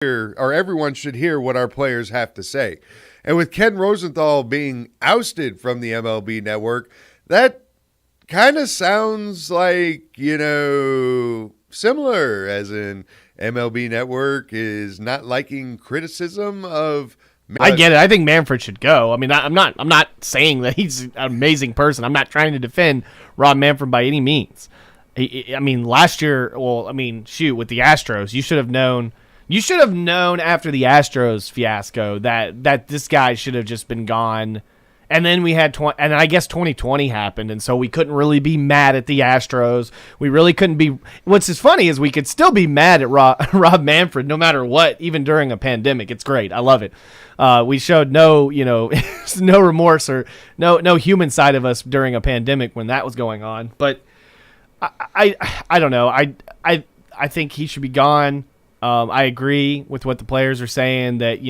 hear, or everyone should hear what our players have to say. And with Ken Rosenthal being ousted from the MLB network, that kind of sounds like, similar, as in MLB network is not liking criticism of. I get it. I think Manfred should go. I mean, I'm not saying that he's an amazing person. I'm not trying to defend Rob Manfred by any means. Last year, with the Astros, you should have known. You should have known after the Astros fiasco that this guy should have just been gone. And then we had and I guess 2020 happened, and so we couldn't really be mad at the Astros. We really couldn't be. What's funny is we could still be mad at Rob Manfred no matter what, even during a pandemic. It's great. I love it. We showed no no remorse or no human side of us during a pandemic when that was going on. But I don't know. I think he should be gone. I agree with what the players are saying that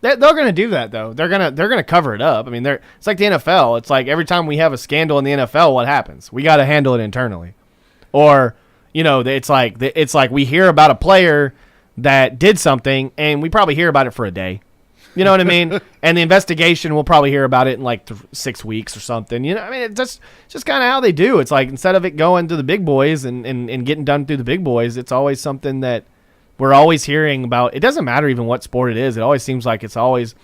they're going to do that though. They're going to cover it up. I mean, it's like the NFL. It's like every time we have a scandal in the NFL, what happens? We got to handle it internally. Or it's like we hear about a player that did something, and we probably hear about it for a day. You know what I mean? And the investigation, we'll probably hear about it in like 6 weeks or something. It's just kind of how they do. It's like instead of it going to the big boys and getting done through the big boys, it's always something that we're always hearing about. It doesn't matter even what sport it is. It always seems like it's always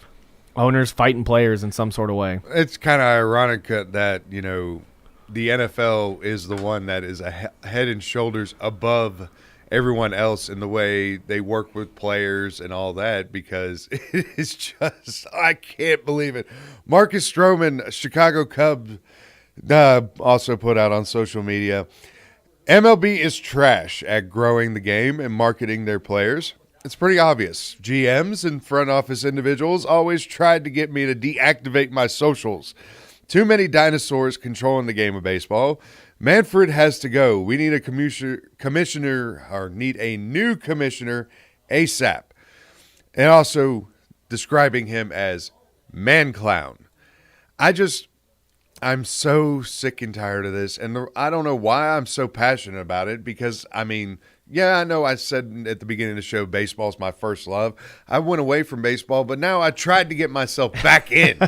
owners fighting players in some sort of way. It's kind of ironic that, the NFL is the one that is a head and shoulders above everyone else in the way they work with players and all that, because it is just, I can't believe it. Marcus Stroman, Chicago Cubs, also put out on social media, MLB is trash at growing the game and marketing their players. It's pretty obvious. GMs and front office individuals always tried to get me to deactivate my socials. Too many dinosaurs controlling the game of baseball. Manfred has to go. We need a commissioner, or need a new commissioner ASAP. And also describing him as man clown. I'm so sick and tired of this, and I don't know why I'm so passionate about it, because, I know I said at the beginning of the show, baseball's my first love. I went away from baseball, but now I tried to get myself back in.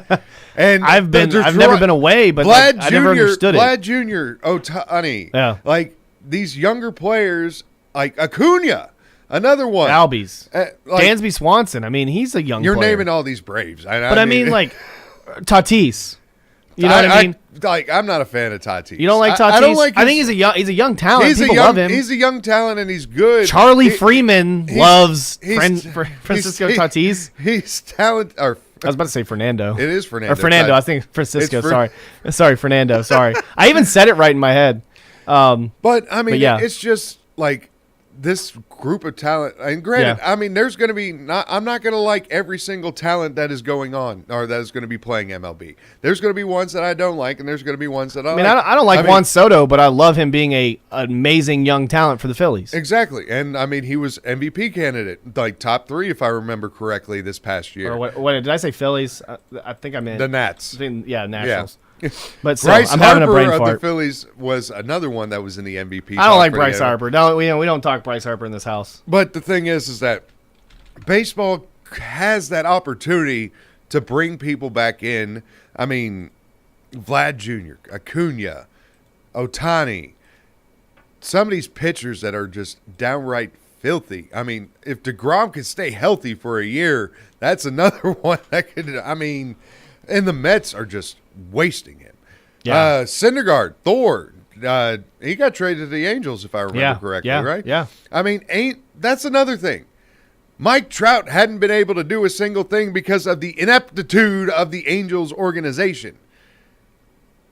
And I've never been away, but I never understood Vlad Jr., Ohtani, yeah. Like these younger players, like Acuna, another one. Albies. Dansby Swanson. He's a young player. You're naming all these Braves. But Tatis. You know what I mean? I'm not a fan of Tatis. You don't like Tatis? I think he's a young talent. People love him. He's a young talent, and he's good. Charlie Freeman loves Francisco Tatis. He's talented. I was about to say Fernando. It is Fernando. Or Fernando. I think Francisco. Sorry, Fernando. Sorry. I even said it right in my head. But it's just like this group of talent, and granted, there's going to be I'm not going to like every single talent that is going on or that is going to be playing MLB. There's going to be ones that I don't like, and there's going to be ones that I like. I don't like Juan Soto, but I love him being an amazing young talent for the Phillies. Exactly, and he was MVP candidate, like top 3 if I remember correctly this past year. Or what did I say? Phillies? I think I meant the Nats. Nationals. Yeah. But Bryce I'm Harper having a brain of fart. the Phillies was another one that was in the MVP. I don't like Bryce Harper. No, we don't talk Bryce Harper in this house. But the thing is that baseball has that opportunity to bring people back in. Vlad Jr., Acuna, Ohtani, some of these pitchers that are just downright filthy. If DeGrom could stay healthy for a year, that's another one that could. And the Mets are just wasting him. Yeah. Syndergaard, Thor, he got traded to the Angels, if I remember correctly, right? Yeah. That's another thing. Mike Trout hadn't been able to do a single thing because of the ineptitude of the Angels organization.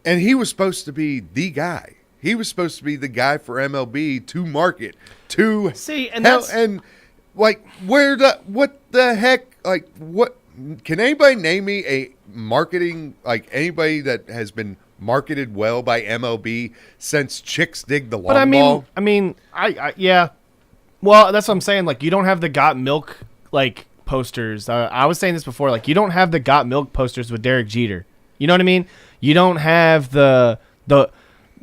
And he was supposed to be the guy. He was supposed to be the guy for MLB to market, to see, and that's what the heck, what can anybody name me a marketing, anybody that has been marketed well by MLB since chicks dig the long ball? Yeah. Well, that's what I'm saying. You don't have the Got Milk posters. I was saying this before. You don't have the Got Milk posters with Derek Jeter. You know what I mean? You don't have the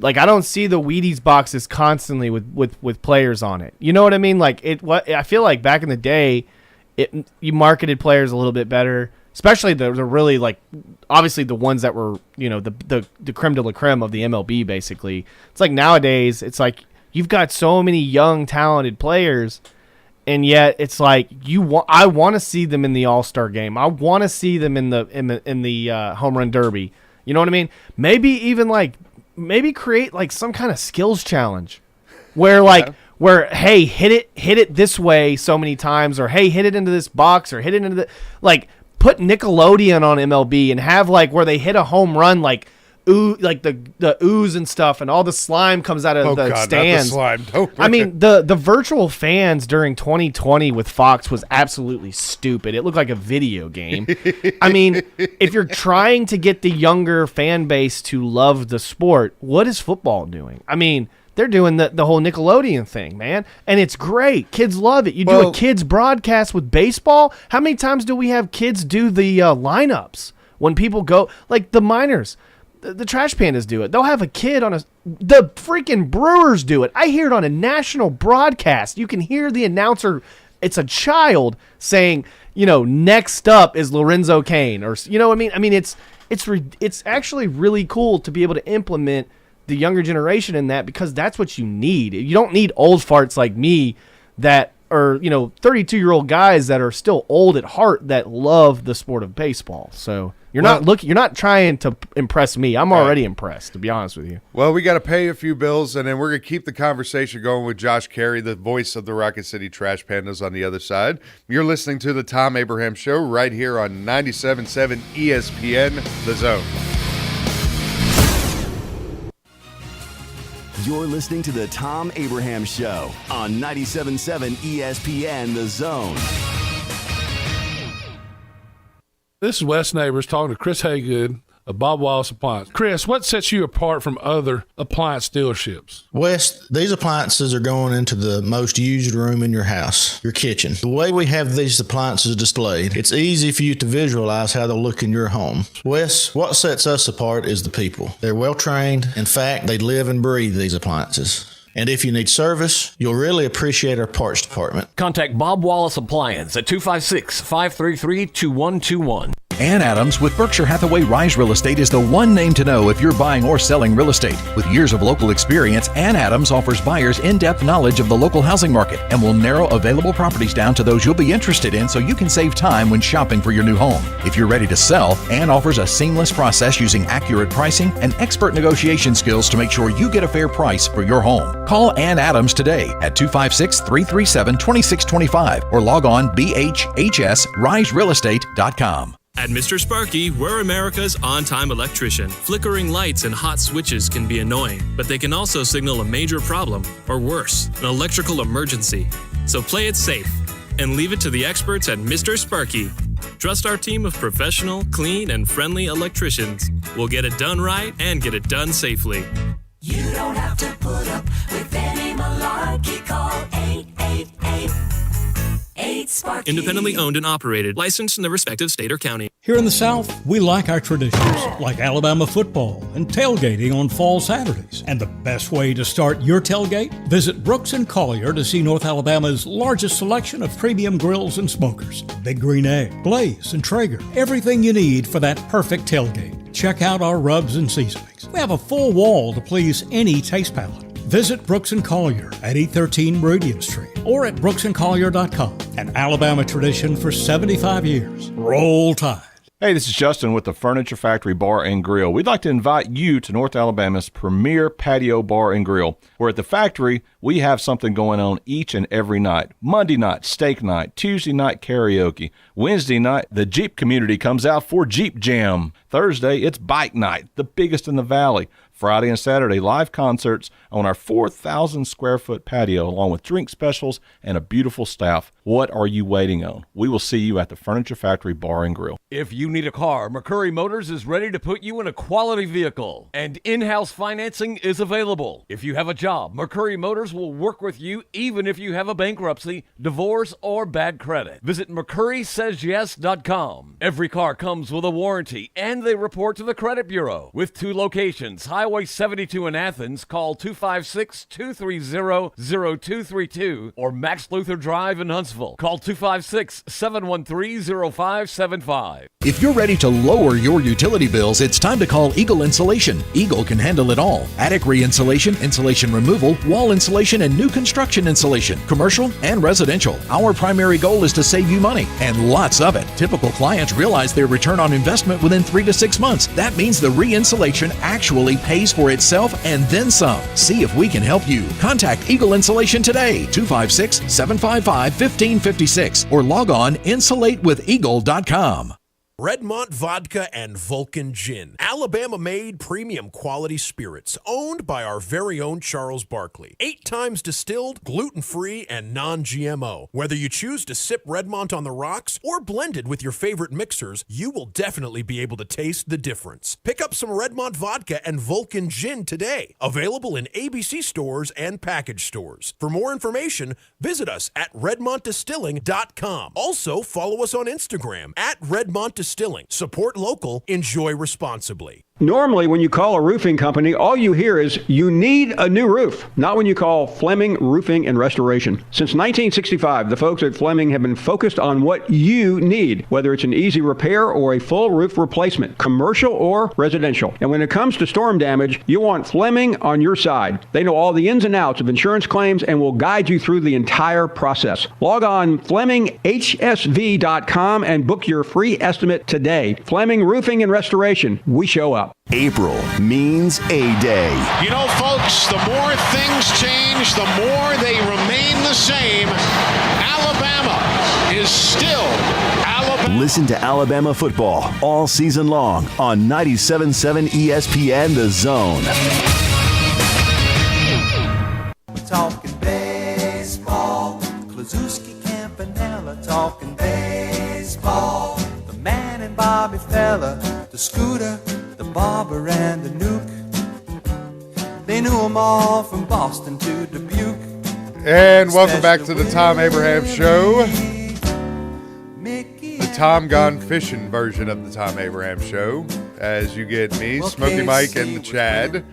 I don't see the Wheaties boxes constantly with players on it. You know what I mean? I feel like back in the day, you marketed players a little bit better, especially the really like obviously the ones that were the creme de la creme of the MLB. Basically, it's like nowadays it's like you've got so many young talented players, and yet it's like I want to see them in the All-Star game. I want to see them in the home run derby. You know what I mean? Maybe even maybe create like some kind of skills challenge where where, hey, hit it this way so many times, or hey, hit it into this box, or hit it into put Nickelodeon on MLB and have where they hit a home run the ooze and stuff, and all the slime comes out of the stands. Not the slime. I mean, the virtual fans during 2020 with Fox was absolutely stupid. It looked like a video game. I mean, if you're trying to get the younger fan base to love the sport, what is football doing? I mean, they're doing the whole Nickelodeon thing, man, and it's great. Kids love it. You do a kids broadcast with baseball. How many times do we have kids do the lineups when people go, like the minors? The Trash Pandas do it. They'll have a kid the freaking Brewers do it. I hear it on a national broadcast. You can hear the announcer. It's a child saying, next up is Lorenzo Cain, or you know what I mean? I mean, it's actually really cool to be able to implement the younger generation in that, because that's what you need. You don't need old farts like me that are 32-year-old guys that are still old at heart that love the sport of baseball. So you're not trying to impress me. I'm already impressed, to be honest with you. Well, we got to pay a few bills, and then we're going to keep the conversation going with Josh Carey, the voice of the Rocket City Trash Pandas, on the other side. You're listening to the Thom Abraham Show right here on 97.7 ESPN, The Zone. You're listening to the Thom Abraham Show on 97.7 ESPN, The Zone. This is Wes Neighbors talking to Chris Haygood of Bob Wallace Appliance. Chris, what sets you apart from other appliance dealerships? Wes, these appliances are going into the most used room in your house, your kitchen. The way we have these appliances displayed, it's easy for you to visualize how they'll look in your home. Wes, what sets us apart is the people. They're well trained. In fact, they live and breathe these appliances. And if you need service, you'll really appreciate our parts department. Contact Bob Wallace Appliance at 256-533-2121. Ann Adams with Berkshire Hathaway Rise Real Estate is the one name to know if you're buying or selling real estate. With years of local experience, Ann Adams offers buyers in-depth knowledge of the local housing market and will narrow available properties down to those you'll be interested in, so you can save time when shopping for your new home. If you're ready to sell, Ann offers a seamless process using accurate pricing and expert negotiation skills to make sure you get a fair price for your home. Call Ann Adams today at 256-337-2625 or log on bhhsriserealestate.com. At Mr. Sparky, we're America's on-time electrician. Flickering lights and hot switches can be annoying, but they can also signal a major problem, or worse, an electrical emergency. So play it safe and leave it to the experts at Mr. Sparky. Trust our team of professional, clean, and friendly electricians. We'll get it done right and get it done safely. You don't have to put up with any malarkey. Call 888-8-SPARKY. Independently owned and operated, licensed in the respective state or county. Here in the South, we like our traditions, like Alabama football and tailgating on fall Saturdays. And the best way to start your tailgate? Visit Brooks & Collier to see North Alabama's largest selection of premium grills and smokers. Big Green Egg, Blaze, and Traeger. Everything you need for that perfect tailgate. Check out our rubs and seasonings. We have a full wall to please any taste palate. Visit Brooks & Collier at 813 Meridian Street or at brooksandcollier.com. An Alabama tradition for 75 years. Roll Tide. Hey, this is Justin with the Furniture Factory Bar and Grill. We'd like to invite you to North Alabama's premier patio bar and grill, where at the factory, we have something going on each and every night. Monday night, steak night. Tuesday night, karaoke. Wednesday night, the Jeep community comes out for Jeep Jam. Thursday, it's bike night, the biggest in the valley. Friday and Saturday, live concerts on our 4,000 square foot patio, along with drink specials and a beautiful staff. What are you waiting on? We will see you at the Furniture Factory Bar and Grill. If you need a car, McCurry Motors is ready to put you in a quality vehicle, and in-house financing is available. If you have a job, McCurry Motors will work with you even if you have a bankruptcy, divorce, or bad credit. Visit McCurrySaysYes.com. Every car comes with a warranty, and they report to the credit bureau. With 2 locations, Highway Highway 72 in Athens, call 256-230-0232, or Max Luther Drive in Huntsville. Call 256-713-0575. If you're ready to lower your utility bills, it's time to call Eagle Insulation. Eagle can handle it all. Attic re-insulation, insulation removal, wall insulation, and new construction insulation, commercial and residential. Our primary goal is to save you money, and lots of it. Typical clients realize their return on investment within 3 to 6 months. That means the re-insulation actually pays for itself and then some. See if we can help you. Contact Eagle Insulation today, 256-755-1556, or log on insulatewitheagle.com. Redmont Vodka and Vulcan Gin, Alabama-made premium quality spirits, owned by our very own Charles Barkley. 8 times distilled, gluten-free, and non-GMO. Whether you choose to sip Redmont on the rocks or blended with your favorite mixers, you will definitely be able to taste the difference. Pick up some Redmont Vodka and Vulcan Gin today. Available in ABC stores and package stores. For more information, visit us at redmontdistilling.com. Also, follow us on Instagram at Redmont Distilling. Support local, enjoy responsibly. Normally, when you call a roofing company, all you hear is, you need a new roof. Not when you call Fleming Roofing and Restoration. Since 1965, the folks at Fleming have been focused on what you need, whether it's an easy repair or a full roof replacement, commercial or residential. And when it comes to storm damage, you want Fleming on your side. They know all the ins and outs of insurance claims and will guide you through the entire process. Log on FlemingHSV.com and book your free estimate today. Fleming Roofing and Restoration. We show up. April means A-Day. You know, folks, the more things change, the more they remain the same. Alabama is still Alabama. Listen to Alabama football all season long on 97.7 ESPN The Zone. We're talking baseball. Klazuski, Campanella talking baseball. The man and Bobby Fella, the Scooter, the Barber and the Nuke. They knew them all from Boston to Dubuque. And welcome back to the Thom Abraham Show. The Tom Gone Fishing version of the Thom Abraham Show. As you get me, Smokey Mike, and the Chad.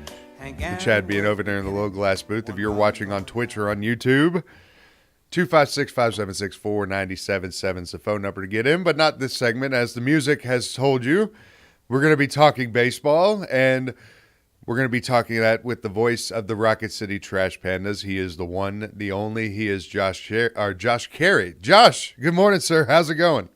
The Chad being over there in the little glass booth. If you're watching on Twitch or on YouTube, 256-576-4977 is the phone number to get in, but not this segment. As the music has told you, we're going to be talking baseball, and we're going to be talking that with the voice of the Rocket City Trash Pandas. He is the one, the only. He is Josh Carey. Josh, good morning, sir. How's it going?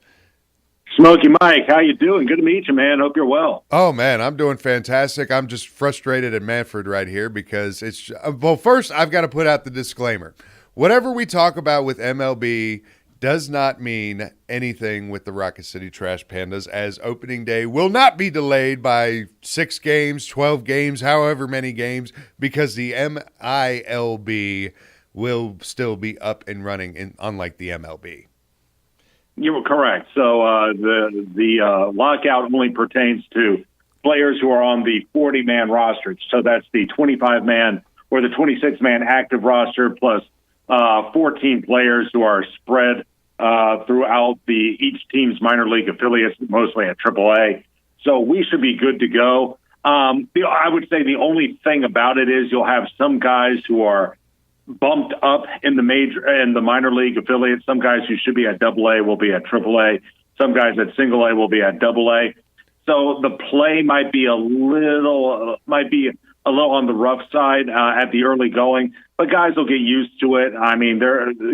Smokey Mike, how you doing? Good to meet you, man. Hope you're well. Oh, man, I'm doing fantastic. I'm just frustrated at Manfred right here because it's – well, first, I've got to put out the disclaimer. Whatever we talk about with MLB – does not mean anything with the Rocket City Trash Pandas, as opening day will not be delayed by 6 games, 12 games, however many games, because the MILB will still be up and running, unlike the MLB. You were correct. So the lockout only pertains to players who are on the 40-man roster. So that's the 25-man or the 26-man active roster plus 14 players who are spread throughout each team's minor league affiliates, mostly at AAA. So we should be good to go. I would say the only thing about it is you'll have some guys who are bumped up in the minor league affiliates. Some guys who should be at AA will be at AAA. Some guys at single A will be at AA. So the play might be a little on the rough side at the early going, but guys will get used to it. I mean,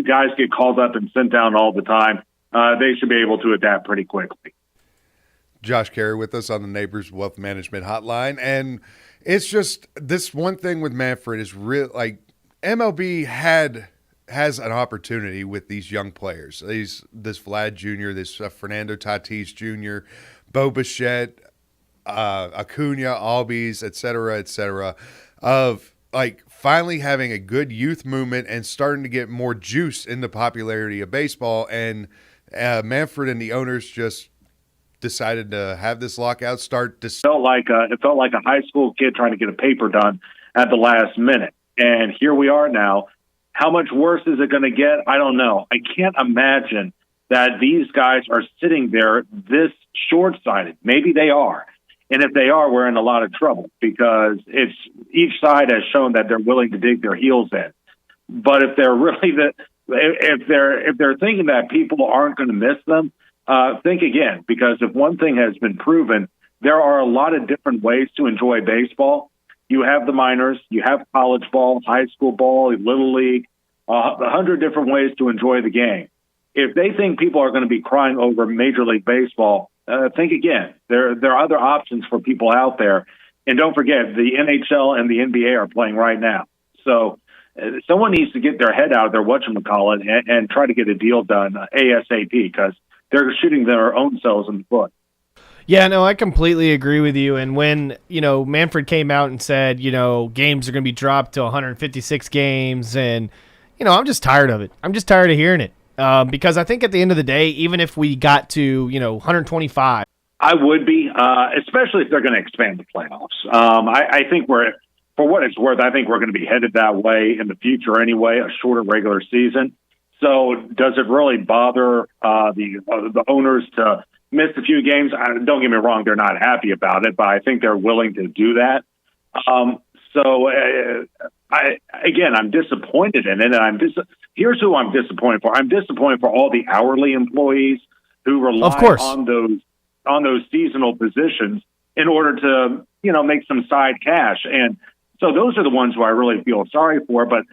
guys get called up and sent down all the time. They should be able to adapt pretty quickly. Josh Carey with us on the Neighbors Wealth Management Hotline, and it's just this one thing with Manfred is real. Like MLB has an opportunity with these young players. This Vlad Jr., this Fernando Tatis Jr., Bo Bichette, Acuna, Albies, et cetera, of like finally having a good youth movement and starting to get more juice in the popularity of baseball. And Manfred and the owners just decided to have this lockout start. It felt like a high school kid trying to get a paper done at the last minute. And here we are now. How much worse is it going to get? I don't know. I can't imagine that these guys are sitting there this short-sighted. Maybe they are. And if they are, we're in a lot of trouble because each side has shown that they're willing to dig their heels in. But if they're really if they're thinking that people aren't going to miss them, think again, because if one thing has been proven, there are a lot of different ways to enjoy baseball. You have the minors, you have college ball, high school ball, little league, 100 different ways to enjoy the game. If they think people are going to be crying over Major League Baseball, think again. There are other options for people out there. And don't forget, the NHL and the NBA are playing right now. So someone needs to get their head out of their whatchamacallit and try to get a deal done ASAP because they're shooting their own selves in the foot. Yeah, no, I completely agree with you. And when, Manfred came out and said, games are going to be dropped to 156 games, and, I'm just tired of it. I'm just tired of hearing it. Because I think at the end of the day, even if we got to, 125. I would be, especially if they're going to expand the playoffs. I think for what it's worth, I think we're going to be headed that way in the future anyway, a shorter regular season. So does it really bother the owners to miss a few games? Don't get me wrong, they're not happy about it, but I think they're willing to do that. I'm disappointed in it, and here's who I'm disappointed for. I'm disappointed for all the hourly employees who rely on those seasonal positions in order to, make some side cash. And so those are the ones who I really feel sorry for. But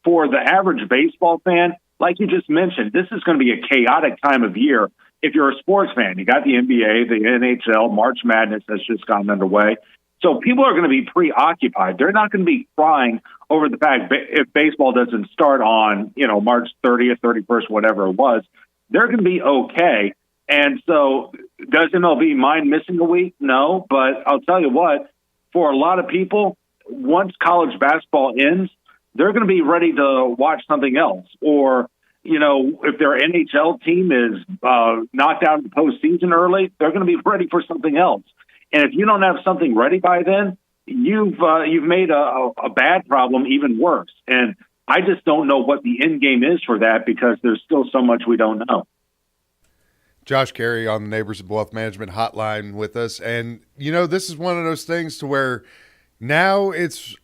for the average baseball fan, like you just mentioned, this is going to be a chaotic time of year. If you're a sports fan, you got the NBA, the NHL, March Madness has just gotten underway. So people are going to be preoccupied. They're not going to be crying over the fact if baseball doesn't start on, March 30th, 31st, whatever it was. They're going to be okay. And so does MLB mind missing a week? No, but I'll tell you what, for a lot of people, once college basketball ends, they're going to be ready to watch something else. Or, if their NHL team is knocked out in the postseason early, they're going to be ready for something else. And if you don't have something ready by then, you've made a bad problem even worse. And I just don't know what the end game is for that because there's still so much we don't know. Josh Carey on the Neighbors Wealth Management Hotline with us. And, this is one of those things to where now it's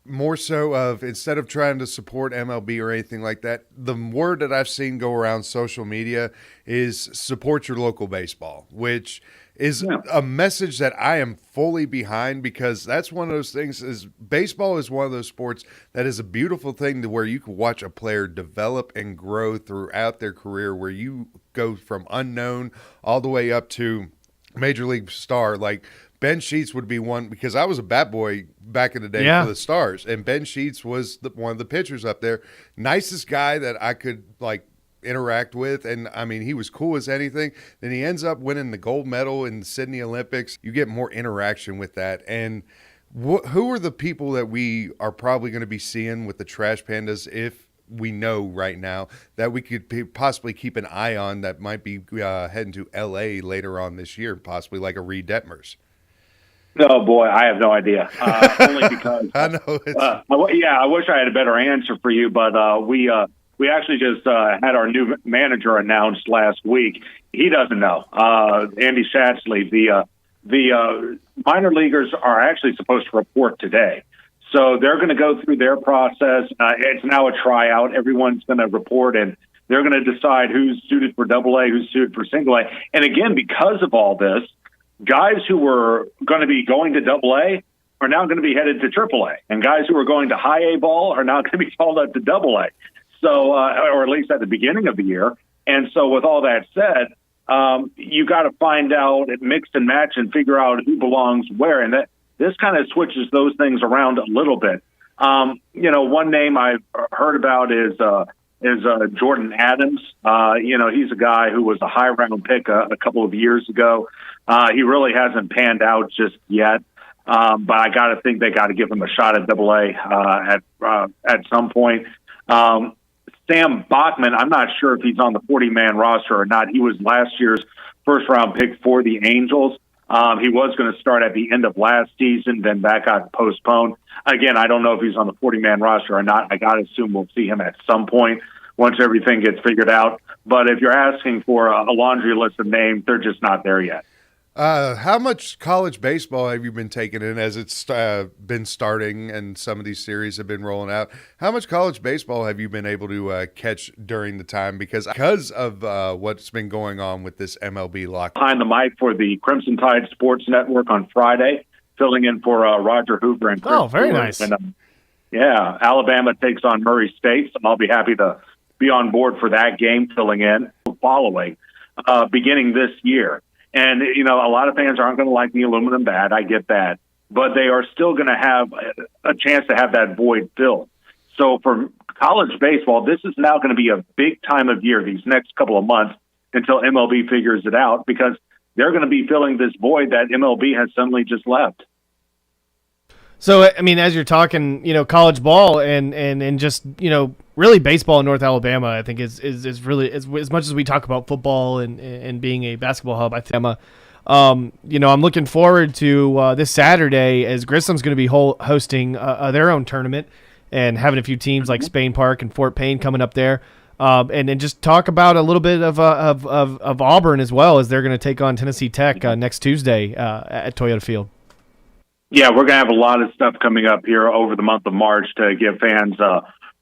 more so of instead of trying to support MLB or anything like that, the word that I've seen go around social media is support your local baseball, which is a message that I am fully behind because that's one of those things is baseball is one of those sports that is a beautiful thing to where you can watch a player develop and grow throughout their career where you go from unknown all the way up to major league star. Like Ben Sheets would be one because I was a bat boy back in the day for the Stars, and Ben Sheets was one of the pitchers up there. Nicest guy that I could interact with, and I mean he was cool as anything. Then he ends up winning the gold medal in the Sydney Olympics. You get more interaction with that. And who are the people that we are probably going to be seeing with the Trash Pandas if we know right now that we could possibly keep an eye on that might be heading to LA later on this year, possibly like a Reed Detmers? Oh boy, I have no idea. Only because I know. I wish I had a better answer for you, but we actually just had our new manager announced last week. He doesn't know. Andy Shatsley, the minor leaguers are actually supposed to report today. So they're going to go through their process. It's now a tryout. Everyone's going to report, and they're going to decide who's suited for AA, who's suited for single A. And again, because of all this, guys who were going to be going to AA are now going to be headed to AAA, and guys who are going to high A ball are now going to be called up to AA. So, or at least at the beginning of the year. And so with all that said, you got to find out, mix and match and figure out who belongs where. And this kind of switches those things around a little bit. One name I've heard about is Jordan Adams. He's a guy who was a high round pick a couple of years ago. He really hasn't panned out just yet. But I got to think they got to give him a shot at AA at some point. Sam Bachman, I'm not sure if he's on the 40-man roster or not. He was last year's first-round pick for the Angels. He was going to start at the end of last season, then that got postponed. Again, I don't know if he's on the 40-man roster or not. I got to assume we'll see him at some point once everything gets figured out. But if you're asking for a laundry list of names, they're just not there yet. How much college baseball have you been taking in as it's been starting and some of these series have been rolling out? How much college baseball have you been able to catch during the time because of what's been going on with this MLB lock? Behind the mic for the Crimson Tide Sports Network on Friday, filling in for Roger Hoover and Chris very Stewart. nice. And, Alabama takes on Murray State, so I'll be happy to be on board for that game, filling in, following, beginning this year. And, a lot of fans aren't going to like the aluminum bat. I get that. But they are still going to have a chance to have that void filled. So for college baseball, this is now going to be a big time of year, these next couple of months, until MLB figures it out, because they're going to be filling this void that MLB has suddenly just left. So, I mean, as you're talking, college ball and just, really baseball in North Alabama, I think is really, as much as we talk about football and being a basketball hub, I think, I'm looking forward to this Saturday as Grissom's going to be hosting their own tournament and having a few teams like Spain Park and Fort Payne coming up there. And then just talk about a little bit of Auburn as well, as they're going to take on Tennessee Tech next Tuesday at Toyota Field. Yeah, we're going to have a lot of stuff coming up here over the month of March to get fans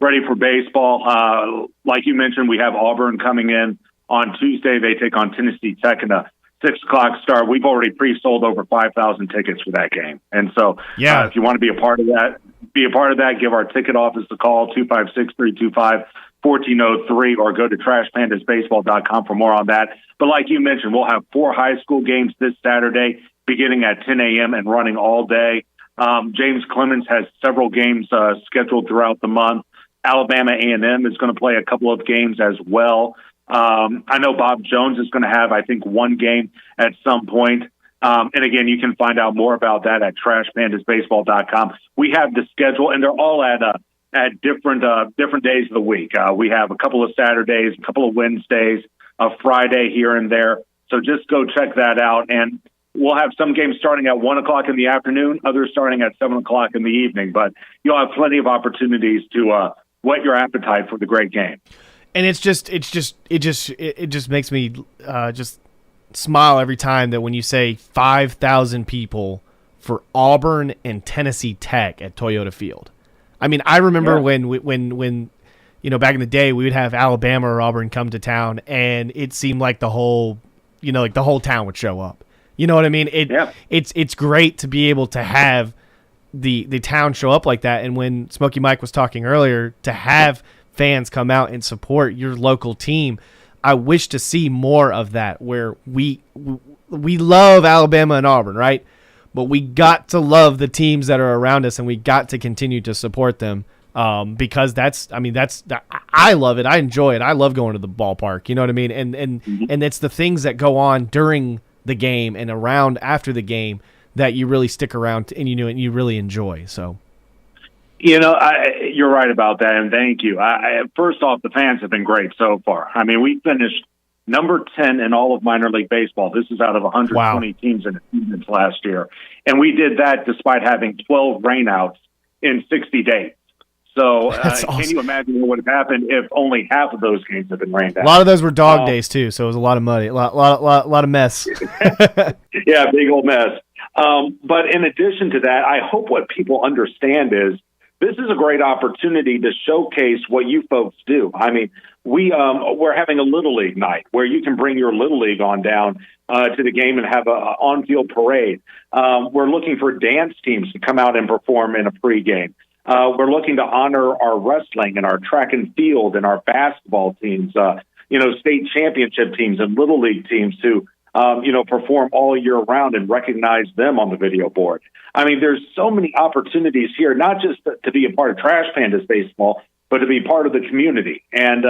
ready for baseball. Like you mentioned, we have Auburn coming in on Tuesday. They take on Tennessee Tech in a 6 o'clock start. We've already pre-sold over 5,000 tickets for that game. And so if you want to be a part of that, give our ticket office a call, 256-325-1403, or go to trashpandasbaseball.com for more on that. But like you mentioned, we'll have 4 high school games this Saturday, beginning at 10 a.m. and running all day. James Clemens has several games scheduled throughout the month. Alabama A&M is going to play a couple of games as well. I know Bob Jones is going to have, I think, 1 game at some point. And again, you can find out more about that at trashpandasbaseball.com. We have the schedule, and they're all at different days of the week. We have a couple of Saturdays, a couple of Wednesdays, a Friday here and there. So just go check that out. And we'll have some games starting at 1 o'clock in the afternoon, others starting at 7 o'clock in the evening. But you'll have plenty of opportunities to whet your appetite for the great game. And it just makes me just smile every time that when you say 5,000 people for Auburn and Tennessee Tech at Toyota Field. I mean, I remember when back in the day we would have Alabama or Auburn come to town, and it seemed like the whole town would show up. You know what I mean? It's great to be able to have the town show up like that. And when Smokey Mike was talking earlier, to have fans come out and support your local team, I wish to see more of that, where we love Alabama and Auburn, right? But we got to love the teams that are around us, and we got to continue to support them. Because I love it. I enjoy it. I love going to the ballpark. You know what I mean? And it's the things that go on during the game and around after the game that you really stick around and you really enjoy. So, you're right about that, and thank you. First off, the fans have been great so far. I mean, we finished number 10 in all of minor league baseball. This is out of 120 teams in attendance last year, and we did that despite having 12 rainouts in 60 days. So awesome. Can you imagine what would have happened if only half of those games had been rained out? A lot of those were dog days too, so it was a lot of muddy, a lot of mess. Yeah, big old mess. But in addition to that, I hope what people understand is this is a great opportunity to showcase what you folks do. I mean, we're having a Little League night where you can bring your Little League on down to the game and have a on-field parade. We're looking for dance teams to come out and perform in a pregame. We're looking to honor our wrestling and our track and field and our basketball teams, state championship teams and Little League teams who, perform all year round and recognize them on the video board. I mean, there's so many opportunities here, not just to be a part of Trash Pandas baseball, but to be part of the community. And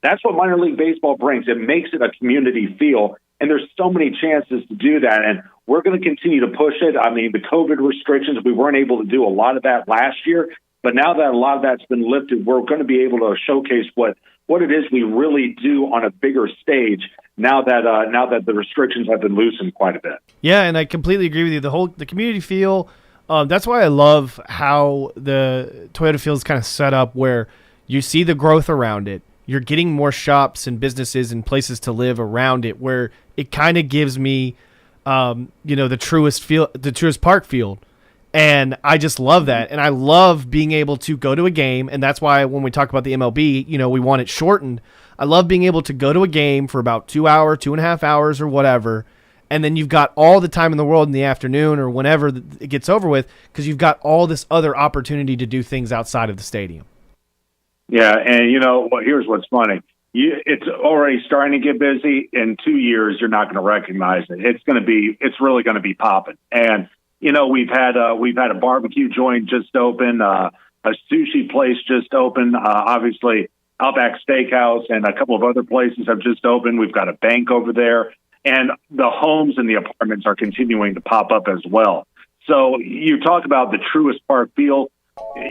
that's what minor league baseball brings. It makes it a community feel. And there's so many chances to do that. And we're going to continue to push it. I mean, the COVID restrictions, we weren't able to do a lot of that last year. But now that a lot of that's been lifted, we're going to be able to showcase what it is we really do on a bigger stage now that the restrictions have been loosened quite a bit. Yeah, and I completely agree with you. The community feel, that's why I love how the Toyota Field is kind of set up, where you see the growth around it. You're getting more shops and businesses and places to live around it, where it kind of gives me the truest park field. And I just love that. And I love being able to go to a game. And that's why when we talk about the MLB, we want it shortened. I love being able to go to a game for about 2 hours, 2.5 hours or whatever. And then you've got all the time in the world in the afternoon or whenever it gets over with, because you've got all this other opportunity to do things outside of the stadium. Yeah. And here's what's funny. It's already starting to get busy. In 2 years, you're not going to recognize it. It's really going to be popping. And, we've had a barbecue joint just open, a sushi place just open, obviously Outback Steakhouse and a couple of other places have just opened. We've got a bank over there, and the homes and the apartments are continuing to pop up as well. So you talk about the truest park feel.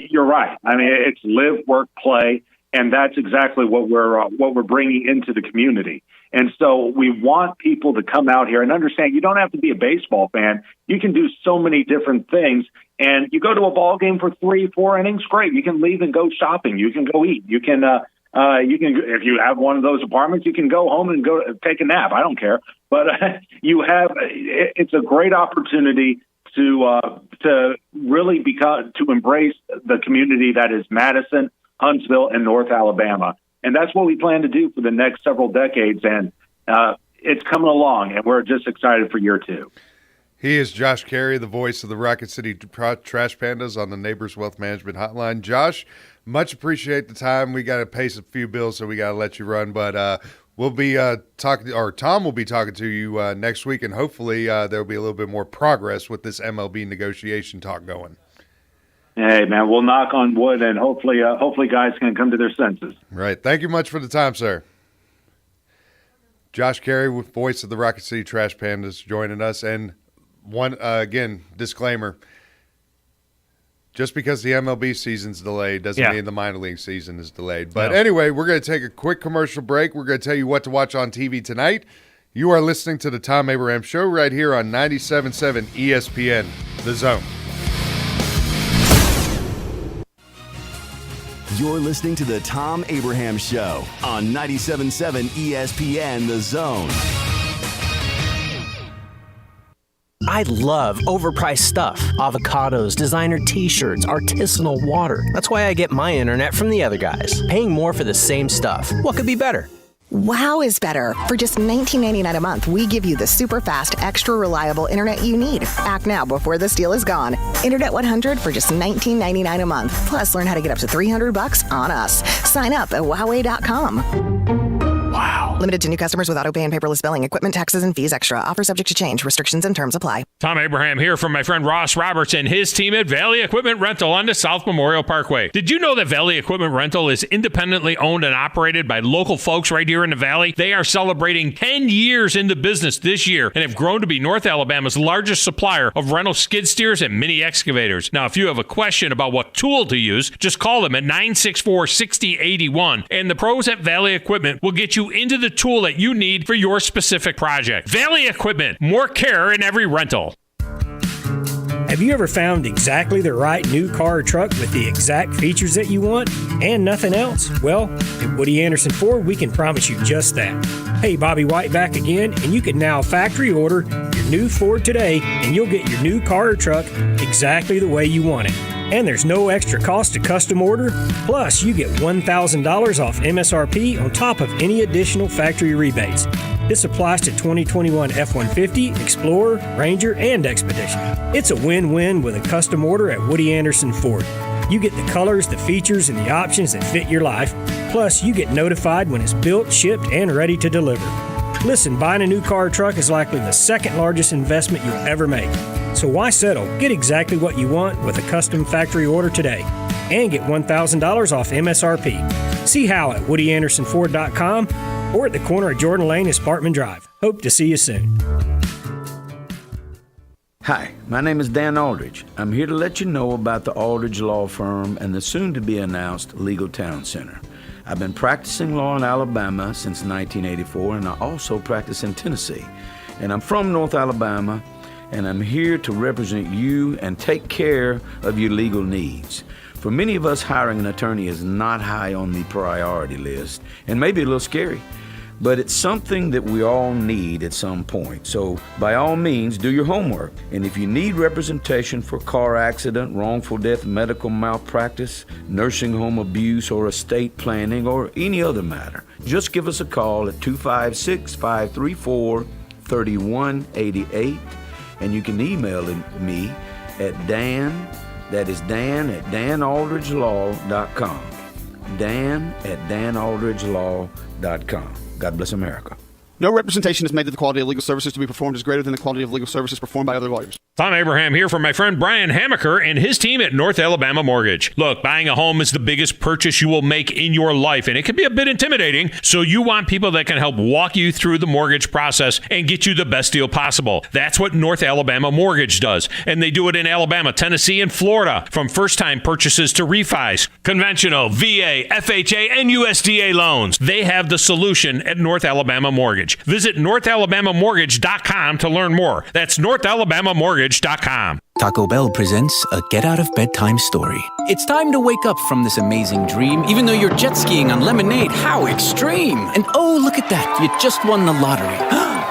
You're right. I mean, it's live, work, play. And that's exactly what we're bringing into the community. And so we want people to come out here and understand you don't have to be a baseball fan. You can do so many different things. And you go to a ball game for 3-4 innings, great. You can leave and go shopping. You can go eat. You can if you have one of those apartments, you can go home and go take a nap. I don't care. But it's a great opportunity to really to embrace the community that is Madison, Huntsville, and North Alabama. And that's what we plan to do for the next several decades. And it's coming along, and we're just excited for year 2. He is Josh Carey, the voice of the Rocket City Trash Pandas on the Neighbors Wealth Management Hotline. Josh, much appreciate the time. We got to pay a few bills, so we got to let you run. But we'll be talking, or Thom will be talking to you next week, and hopefully there'll be a little bit more progress with this MLB negotiation talk going. Hey, man, we'll knock on wood, and hopefully guys can come to their senses. Right. Thank you much for the time, sir. Josh Carey, with voice of the Rocket City Trash Pandas, joining us. And one again, disclaimer: just because the MLB season's delayed doesn't mean the minor league season is delayed. But anyway, we're going to take a quick commercial break. We're going to tell you what to watch on TV tonight. You are listening to the Thom Abraham Show right here on 97.7 ESPN, The Zone. You're listening to the Thom Abraham Show on 97.7 ESPN The Zone. I love overpriced stuff. Avocados, designer t-shirts, artisanal water. That's why I get my internet from the other guys. Paying more for the same stuff. What could be better? Wow is better. For just $19.99 a month, we give you the super fast, extra reliable internet you need. Act now before this deal is gone. Internet 100 for just $19.99 a month. Plus, learn how to get up to $300 on us. Sign up at Huawei.com. Wow. Limited to new customers with autopay and paperless billing. Equipment, taxes, and fees extra. Offer subject to change. Restrictions and terms apply. Thom Abraham here from my friend Ross Roberts and his team at Valley Equipment Rental on the South Memorial Parkway. Did you know that Valley Equipment Rental is independently owned and operated by local folks right here in the Valley? They are celebrating 10 years into business this year and have grown to be North Alabama's largest supplier of rental skid steers and mini excavators. Now, if you have a question about what tool to use, just call them at 964-6081, and the pros at Valley Equipment will get you into the tool that you need for your specific project. Valley Equipment, more care in every rental. Have you ever found exactly the right new car or truck with the exact features that you want and nothing else? Well, at Woody Anderson Ford, we can promise you just that. Hey, Bobby White back again, and you can now factory order your new Ford today, and you'll get your new car or truck exactly the way you want it. And there's no extra cost to custom order. Plus, you get $1,000 off MSRP on top of any additional factory rebates. This applies to 2021 F-150, Explorer, Ranger, and Expedition. It's a win-win with a custom order at Woody Anderson Ford. You get the colors, the features, and the options that fit your life. Plus, you get notified when it's built, shipped, and ready to deliver. Listen, buying a new car or truck is likely the second largest investment you'll ever make. So why settle? Get exactly what you want with a custom factory order today. And get $1,000 off MSRP. See how at WoodyAndersonFord.com or at the corner of Jordan Lane and Sparkman Drive. Hope to see you soon. Hi, my name is Dan Aldridge. I'm here to let you know about the Aldridge Law Firm and the soon-to-be-announced Legal Town Center. I've been practicing law in Alabama since 1984, and I also practice in Tennessee. And I'm from North Alabama, and I'm here to represent you and take care of your legal needs. For many of us, hiring an attorney is not high on the priority list and maybe a little scary. but it's something that we all need at some point. So by all means, do your homework. And if you need representation for car accident, wrongful death, medical malpractice, nursing home abuse, or estate planning, or any other matter, just give us a call at 256-534-3188, and you can email me at Dan, that is Dan at danaldridgelaw.com. Dan at danaldridgelaw.com. God bless America. No representation is made that the quality of legal services to be performed is greater than the quality of legal services performed by other lawyers. Thom Abraham here for my friend Brian Hamaker and his team at North Alabama Mortgage. Look, buying a home is the biggest purchase you will make in your life, and it can be a bit intimidating, so you want people that can help walk you through the mortgage process and get you the best deal possible. That's what North Alabama Mortgage does, and they do it in Alabama, Tennessee, and Florida, from first-time purchases to refis, conventional, VA, FHA, and USDA loans. They have the solution at North Alabama Mortgage. Visit NorthAlabamaMortgage.com to learn more. That's NorthAlabamaMortgage.com. Taco Bell presents a get-out-of-bedtime story. It's time to wake up from this amazing dream, even though you're jet skiing on lemonade. How extreme! And oh, look at that, you just won the lottery.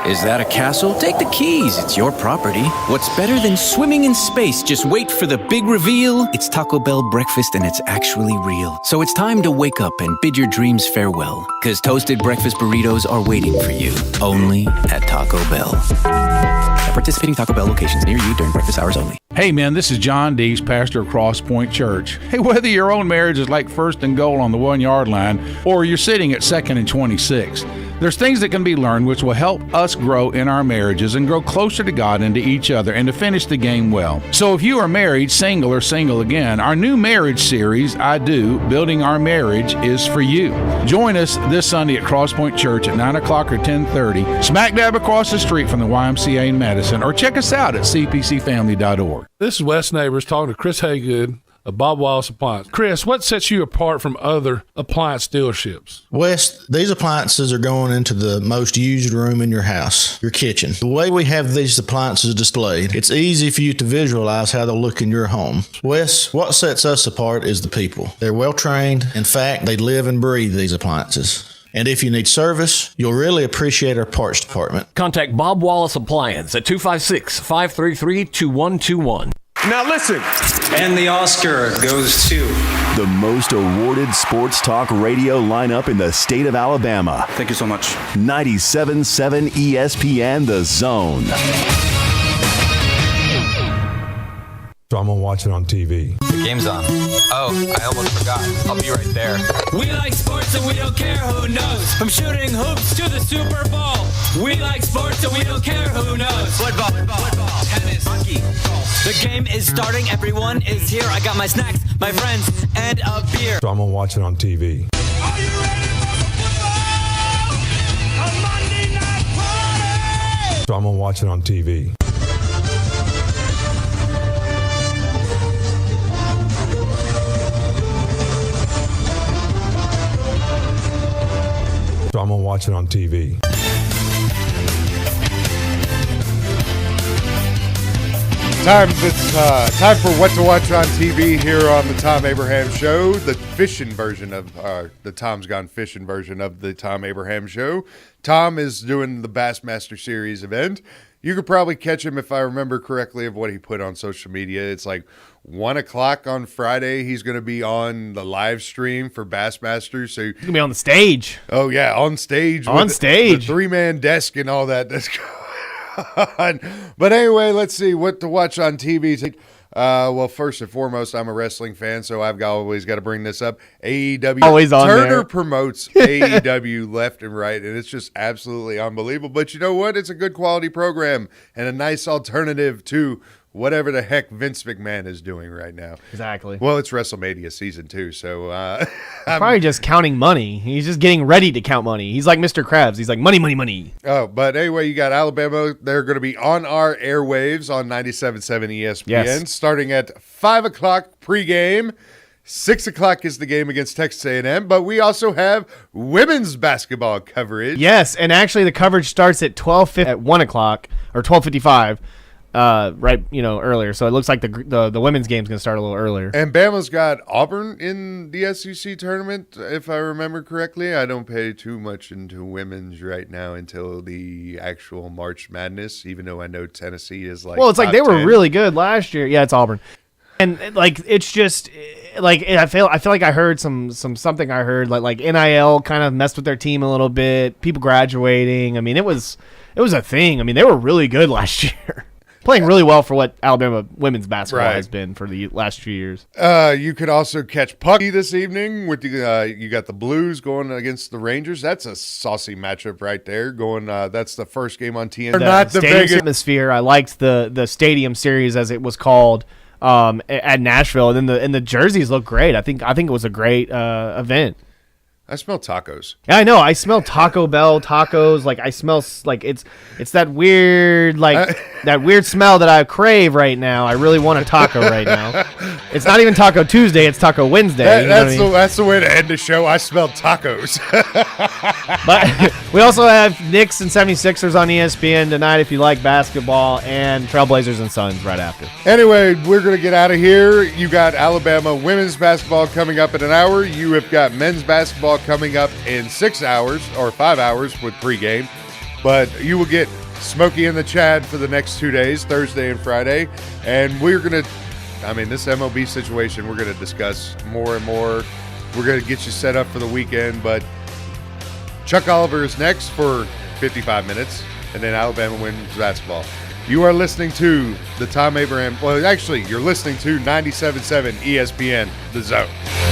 Is that a castle? Take the keys, it's your property. What's better than swimming in space? Just wait for the big reveal. It's Taco Bell breakfast and it's actually real. So it's time to wake up and bid your dreams farewell, because toasted breakfast burritos are waiting for you, only at Taco Bell. At participating Taco Bell locations near you during breakfast hours only. Hey man, this is John Dees, pastor of Cross Point Church. Hey, whether your own marriage is like 1st and goal on the 1-yard line or you're sitting at 2nd and 26, there's things that can be learned which will help us grow in our marriages and grow closer to God and to each other and to finish the game well. So if you are married, single, or single again, our new marriage series, I Do, Building Our Marriage, is for you. Join us this Sunday at Cross Point Church at 9 o'clock or 10:30, smack dab across the street from the YMCA in Madison, or check us out at cpcfamily.org. This is Wes Neighbors talking to Chris Haygood of Bob Wallace Appliance. Chris, what sets you apart from other appliance dealerships? Wes, these appliances are going into the most used room in your house, your kitchen. The way we have these appliances displayed, it's easy for you to visualize how they'll look in your home. Wes, what sets us apart is the people. They're well trained. In fact, they live and breathe these appliances. And if you need service, you'll really appreciate our parts department. Contact Bob Wallace Appliance at 256-533-2121. Now listen. And the Oscar goes to the most awarded sports talk radio lineup in the state of Alabama. Thank you so much. 97.7 ESPN The Zone. So I'm going to watch it on TV. The game's on. Oh, I almost forgot. I'll be right there. We like sports and we don't care who knows. From shooting hoops to the Super Bowl. We like sports and we don't care who knows. Football, tennis, hockey, golf. The game is starting. Everyone is here. I got my snacks, my friends, and a beer. So I'm going to watch it on TV. Are you ready for the football? A Monday night party! So I'm going to watch it on TV. So I'm going to watch it on TV. It's time for What to Watch on TV here on the Thom Abraham Show, the fishing version of the Tom's Gone Fishing version of the Thom Abraham Show. Thom is doing the Bassmaster Series event. You could probably catch him, if I remember correctly, of what he put on social media. It's like 1 o'clock on Friday. He's going to be on the live stream for Bassmasters. So he's going to be on the stage. Oh, yeah, on stage. On stage. The 3-man desk and all that. That's going on. But anyway, let's see what to watch on TV. Well, first and foremost, I'm a wrestling fan, so I've always got to bring this up. AEW. Always on Turner there. promotes AEW left and right, and it's just absolutely unbelievable. But you know what? It's a good quality program and a nice alternative to whatever the heck Vince McMahon is doing right now. Exactly. Well, it's WrestleMania season 2, so He's probably just counting money. He's just getting ready to count money. He's like Mr. Krabs. He's like, money, money, money. Oh, but anyway, you got Alabama. They're going to be on our airwaves on 97.7 ESPN, Yes. starting at 5 o'clock pregame. 6 o'clock is the game against Texas A&M, but we also have women's basketball coverage. Yes, and actually the coverage starts at 1 o'clock or 12:55. right, earlier. So it looks like the women's game's going to start a little earlier. And Bama's got Auburn in the SEC tournament, if I remember correctly. I don't pay too much into women's right now until the actual March Madness, even though I know Tennessee is like Well, it's like they were 10. really good last year. Yeah, it's Auburn. And like it's just like I feel like I heard something I heard like NIL kind of messed with their team a little bit. People graduating. I mean, it was a thing. I mean, they were really good last year. Playing really well for what Alabama women's basketball has been for the last few years. You could also catch Pucky this evening with the you got the Blues going against the Rangers. That's a saucy matchup right there. That's the first game on TNT. Not the biggest atmosphere. I liked the stadium series as it was called at Nashville, and then the jerseys look great. I think it was a great event. I smell tacos. Yeah, I know. I smell Taco Bell tacos. Like I smell like it's that weird that weird smell that I crave right now. I really want a taco right now. It's not even Taco Tuesday. It's Taco Wednesday. That's the way to end the show. I smell tacos. But we also have Knicks and 76ers on ESPN tonight if you like basketball, and Trailblazers and Suns right after. Anyway, we're going to get out of here. You got Alabama women's basketball coming up in an hour. You have got men's basketball coming up in 6 hours or 5 hours with pregame. But you will get Smokey and the Chad for the next 2 days, Thursday and Friday. And we're going to, this MLB situation, we're going to discuss more and more. We're going to get you set up for the weekend. But Chuck Oliver is next for 55 minutes, and then Alabama women's basketball. You are listening to the Thom Abraham. Well, actually, you're listening to 97.7 ESPN, The Zone.